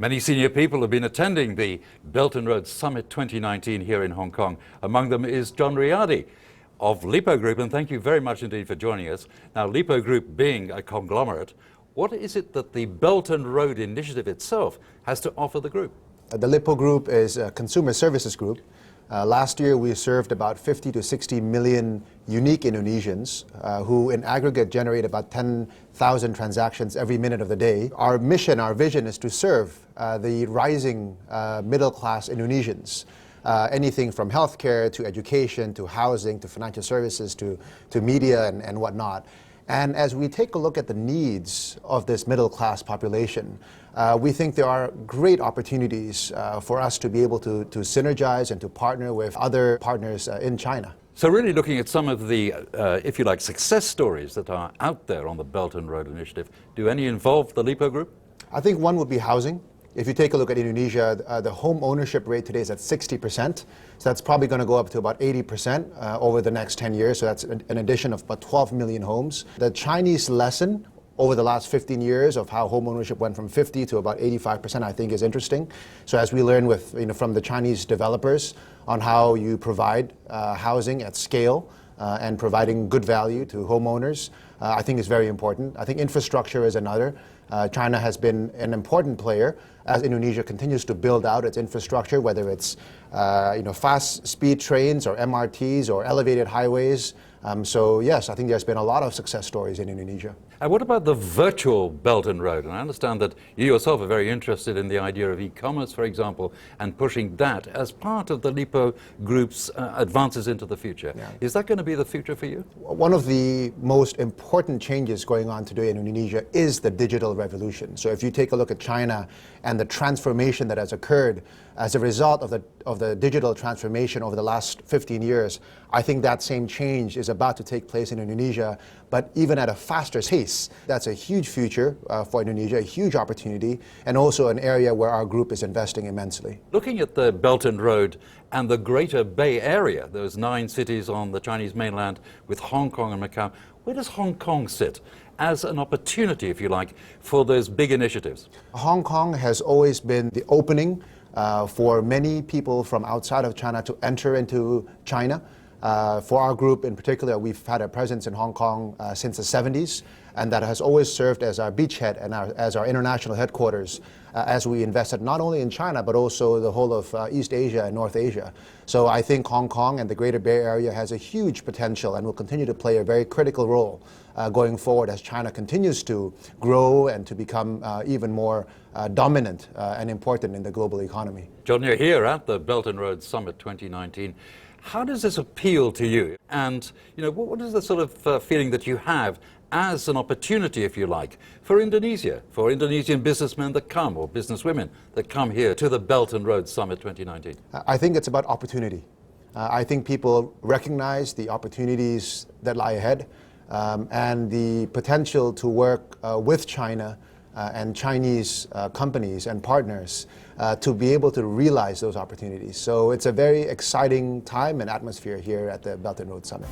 Many senior people have been attending the Belt and Road Summit 2019 here in Hong Kong. Among them is John Riady of Lippo Group, and thank you very much indeed for joining us. Now, Lippo Group being a conglomerate, what is it that the Belt and Road initiative itself has to offer the group? The Lippo Group is a consumer services group. Last year we served about 50 to 60 million unique Indonesians who in aggregate generate about 10,000 transactions every minute of the day. Our mission, our vision is to serve the rising middle-class Indonesians. Anything from healthcare to education to housing to financial services to media and whatnot. And as we take a look at the needs of this middle-class population, we think there are great opportunities for us to be able to synergize and to partner with other partners in China. So really looking at some of the, if you like, success stories that are out there on the Belt and Road Initiative, do any involve the Lippo Group? I think one would be housing. If you take a look at Indonesia, the home ownership rate today is at 60%. So that's probably going to go up to about 80% over the next 10 years. So that's an addition of about 12 million homes. The Chinese lesson over the last 15 years of how home ownership went from 50 to about 85%, I think is interesting. So as we learn with, from the Chinese developers on how you provide housing at scale and providing good value to homeowners, I think is very important. I think infrastructure is another. China has been an important player as Indonesia continues to build out its infrastructure, whether it's fast speed trains or MRTs or elevated highways. So yes, I think there's been a lot of success stories in Indonesia. And what about the virtual Belt and Road? And I understand that you yourself are very interested in the idea of e-commerce, for example, and pushing that as part of the Lippo Group's advances into the future. Yeah. Is that going to be the future for you? One of the most important changes going on today in Indonesia is the digital revolution. So if you take a look at China and the transformation that has occurred as a result of the digital transformation over the last 15 years, I think that same change is about to take place in Indonesia, but even at a faster pace. That's a huge future for Indonesia, a huge opportunity, and also an area where our group is investing immensely. Looking at the Belt and Road and the Greater Bay Area, those 9 cities on the Chinese mainland with Hong Kong and Macau, where does Hong Kong sit as an opportunity, if you like, for those big initiatives? Hong Kong has always been the opening for many people from outside of China to enter into China. For our group in particular, we've had a presence in Hong Kong since the 70s, and that has always served as our beachhead and as our international headquarters as we invested not only in China but also the whole of East Asia and North Asia. So I think Hong Kong and the Greater Bay Area has a huge potential and will continue to play a very critical role going forward as China continues to grow and to become even more dominant and important in the global economy. John, you're here at the Belt and Road Summit 2019. How does this appeal to you? And what is the sort of feeling that you have as an opportunity, if you like, for Indonesia, for Indonesian businessmen that come, or businesswomen that come here to the Belt and Road Summit 2019? I think it's about opportunity. I think people recognize the opportunities that lie ahead and the potential to work with China and Chinese companies and partners to be able to realize those opportunities. So it's a very exciting time and atmosphere here at the Belt and Road Summit.